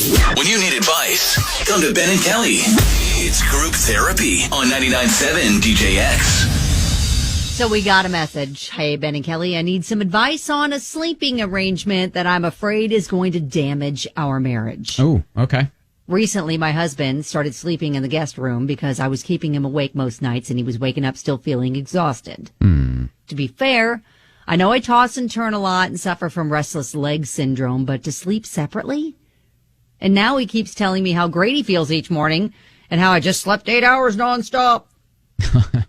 When you need advice, come to Ben and Kelly. It's Group Therapy on 99.7 DJX. So we got a message. Hey, Ben and Kelly, I need some advice on a sleeping arrangement that I'm afraid is going to damage our marriage. Oh, okay. Recently, my husband started sleeping in the guest room because I was keeping him awake most nights and he was waking up still feeling exhausted. To be fair, I know I toss and turn a lot and suffer from restless leg syndrome, but to sleep separately? And now he keeps telling me how great he feels each morning and how I just slept 8 hours nonstop.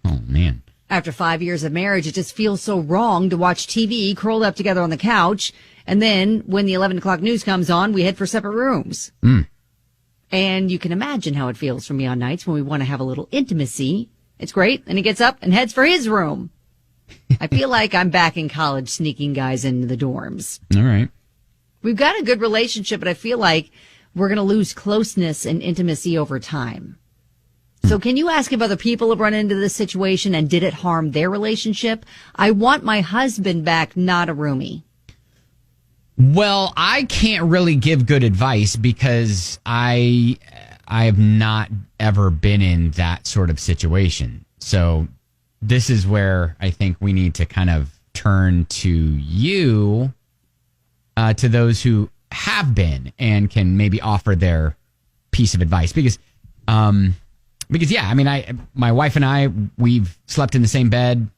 Oh, man. After 5 years of marriage, it just feels so wrong to watch TV curled up together on the couch. And then when the 11 o'clock news comes on, we head for separate rooms. And you can imagine how it feels for me on nights when we want to have a little intimacy. It's great. And he gets up and heads for his room. I feel like I'm back in college sneaking guys into the dorms. All right. We've got a good relationship, but I feel like we're going to lose closeness and intimacy over time. So can you ask if other people have run into this situation and did it harm their relationship? I want my husband back, not a roomie. Well, I can't really give good advice because I have not ever been in that sort of situation. So this is where I think we need to kind of turn to you, to those who have been and can maybe offer their piece of advice. Because yeah, I mean, my wife and I, we've slept in the same bed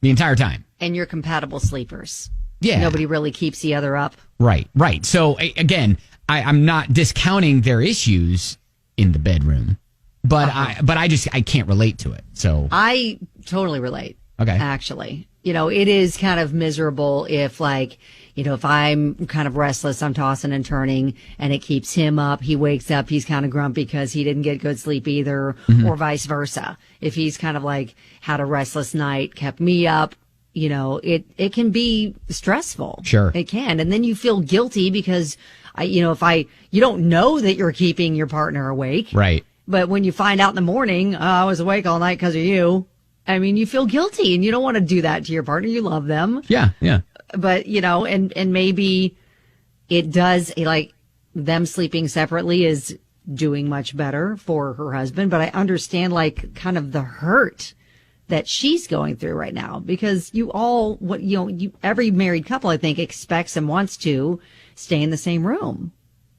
the entire time. And you're compatible sleepers. Yeah. Nobody really keeps the other up. Right. So again, I'm not discounting their issues in the bedroom, but I can't relate to it. So I totally relate. Okay. Actually, it is kind of miserable if if I'm kind of restless, I'm tossing and turning and it keeps him up. He wakes up, he's kind of grumpy because he didn't get good sleep either, or vice versa. If he's kind of had a restless night, kept me up, it can be stressful. Sure. It can. And then you feel guilty because you don't know that you're keeping your partner awake. Right. But when you find out in the morning, I was awake all night because of you. I mean, you feel guilty and you don't want to do that to your partner. You love them. Yeah. But, and maybe it does, them sleeping separately is doing much better for her husband. But I understand, kind of the hurt that she's going through right now because every married couple, I think, expects and wants to stay in the same room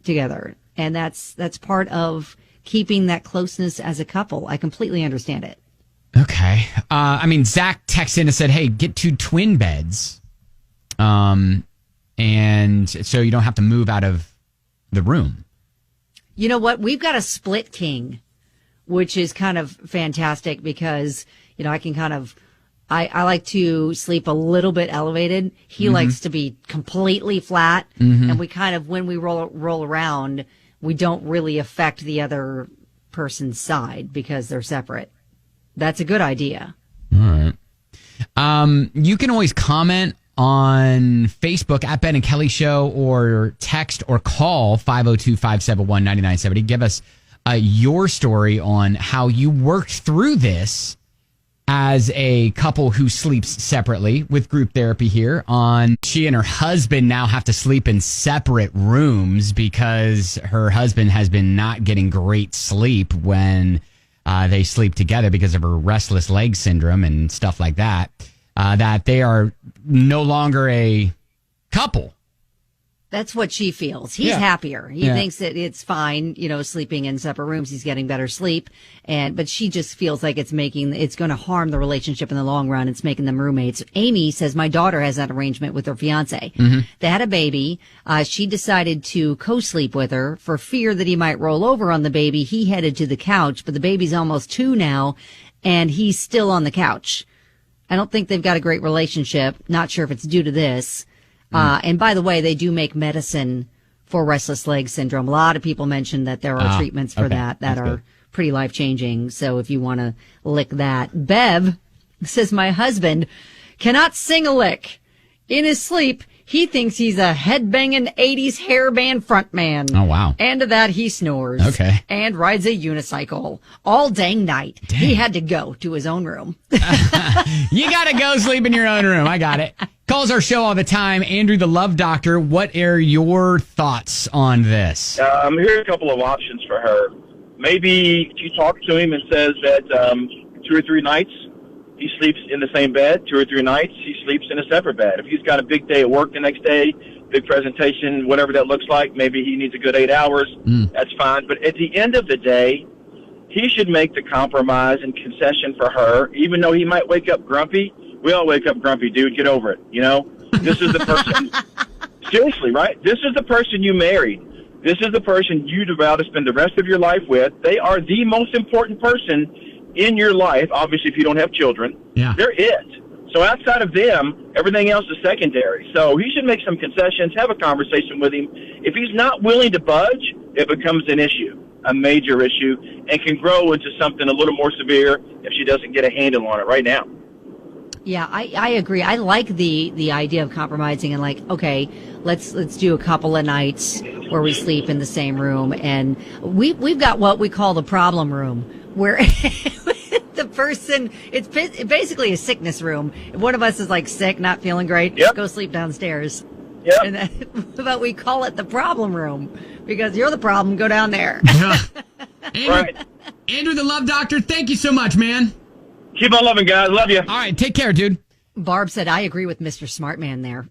together. And that's part of keeping that closeness as a couple. I completely understand it. Okay. Zach texted in and said, hey, get 2 twin beds. And so you don't have to move out of the room. You know what? We've got a split king, which is kind of fantastic because, I can I like to sleep a little bit elevated. He likes to be completely flat. And we kind of, when we roll around, we don't really affect the other person's side because they're separate. That's a good idea. All right. You can always comment on Facebook at Ben and Kelly Show or text or call 502-571-9970. Give us your story on how you worked through this as a couple who sleeps separately with group therapy here on. She and her husband now have to sleep in separate rooms because her husband has been not getting great sleep when they sleep together because of her restless leg syndrome and stuff like that. That they are no longer a couple. That's what she feels. He's happier. He thinks that it's fine, sleeping in separate rooms. He's getting better sleep. But she just feels like it's going to harm the relationship in the long run. It's making them roommates. Amy says, my daughter has that arrangement with her fiance. They had a baby. She decided to co-sleep with her for fear that he might roll over on the baby. He headed to the couch, but the baby's almost 2 now and he's still on the couch. I don't think they've got a great relationship. Not sure if it's due to this. And by the way, they do make medicine for restless leg syndrome. A lot of people mentioned that there are treatments for that are pretty life-changing. So if you want to lick that. Bev says, my husband cannot sing a lick. In his sleep, he thinks he's a headbanging 80s hairband frontman. Oh, wow. And to that, he snores. Okay. And rides a unicycle all dang night. Dang. He had to go to his own room. You got to go sleep in your own room. I got it. Calls our show all the time. Andrew, the Love Doctor, what are your thoughts on this? Here's a couple of options for her. Maybe she talks to him and says that 2 or 3 nights he sleeps in the same bed. 2 or 3 nights he sleeps in a separate bed. If he's got a big day at work the next day, big presentation, whatever that looks like, maybe he needs a good 8 hours. That's fine. But at the end of the day, he should make the compromise and concession for her, even though he might wake up grumpy. We all wake up grumpy, dude. Get over it. You know, this is the person. Seriously, right? This is the person you married. This is the person you vow to spend the rest of your life with. They are the most important person in your life. Obviously, if you don't have children, they're it. So outside of them, everything else is secondary. So he should make some concessions, have a conversation with him. If he's not willing to budge, it becomes an issue, a major issue, and can grow into something a little more severe if she doesn't get a handle on it right now. Yeah, I agree. I like the idea of compromising and like, okay, let's do a couple of nights where we sleep in the same room, and we've got what we call the problem room, where the person, it's basically a sickness room. If one of us is like sick, not feeling great, go sleep downstairs. Yep. And then, but we call it the problem room because you're the problem. Go down there. Andrew, the Love Doctor, thank you so much, man. Keep on loving, guys. Love you. All right, take care, dude. Barb said, I agree with Mr. Smartman there.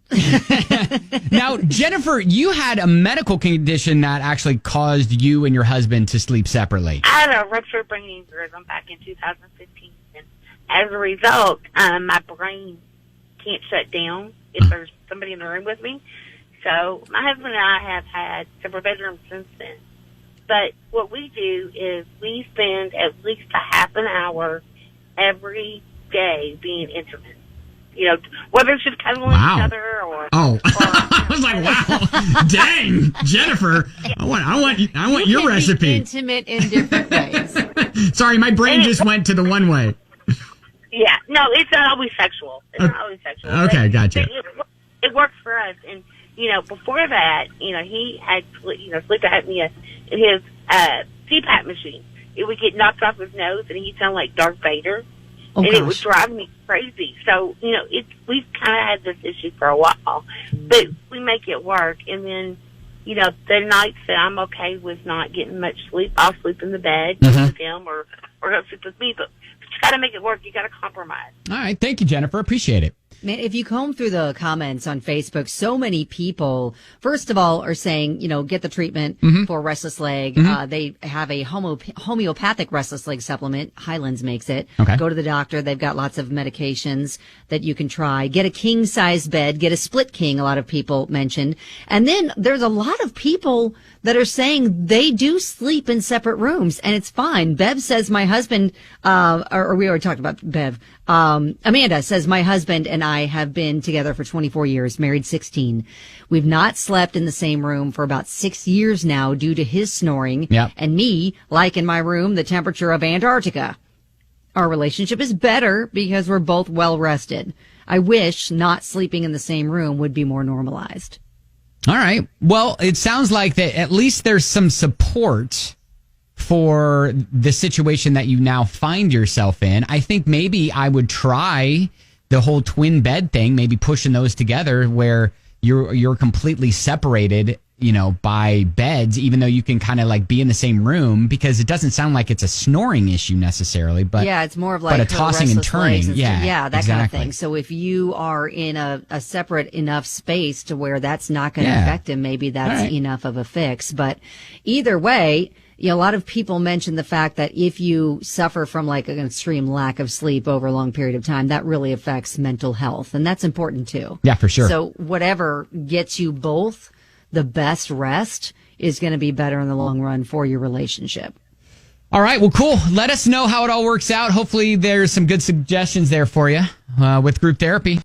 Now, Jennifer, you had a medical condition that actually caused you and your husband to sleep separately. I had a ruptured brain aneurysm back in 2015. And as a result, my brain can't shut down if there's somebody in the room with me. So my husband and I have had separate bedrooms since then. But what we do is we spend at least a half an hour every day being intimate. You know, whether it's just cuddling each other or... I was like, wow, dang, Jennifer, I want your recipe. Be intimate in different ways. Sorry, my brain just went to the one way. Yeah, no, it's not always sexual. It's not always sexual. Okay, gotcha. It works for us. And, you know, before that, you know, he had, sleep apnea in his CPAP machine. It would get knocked off his nose, and he'd sound like Darth Vader. And it would drive me crazy. So, you know, we've kind of had this issue for a while. But we make it work. And then, you know, the nights that I'm okay with not getting much sleep, I'll sleep in the bed with him or he'll sleep with me. But you got to make it work. You got to compromise. All right. Thank you, Jennifer. Appreciate it. Man, if you comb through the comments on Facebook, so many people, first of all, are saying, you know, get the treatment for restless leg. They have a homeopathic restless leg supplement. Highlands makes it. Okay. Go to the doctor. They've got lots of medications that you can try. Get a king size bed. Get a split king. A lot of people mentioned. And then there's a lot of people that are saying they do sleep in separate rooms and it's fine. Bev says my husband, or we already talked about Bev. Amanda says my husband and I have been together for 24 years, married 16. We've not slept in the same room for about 6 years now due to his snoring and me, like in my room, the temperature of Antarctica. Our relationship is better because we're both well rested. I wish not sleeping in the same room would be more normalized. All right. Well, it sounds like that at least there's some support for the situation that you now find yourself in. I think maybe I would try the whole twin bed thing, maybe pushing those together where you're completely separated, you know, by beds, even though you can kind of like be in the same room, because it doesn't sound like it's a snoring issue necessarily, but yeah, it's more of like a tossing and turning. That exactly. kind of thing. So if you are in a separate enough space to where that's not going to affect him, maybe that's enough of a fix. But either way, you know, a lot of people mention the fact that if you suffer from like an extreme lack of sleep over a long period of time, that really affects mental health. And that's important too. Yeah, for sure. So whatever gets you both the best rest is going to be better in the long run for your relationship. All right. Well, cool. Let us know how it all works out. Hopefully there's some good suggestions there for you with group therapy.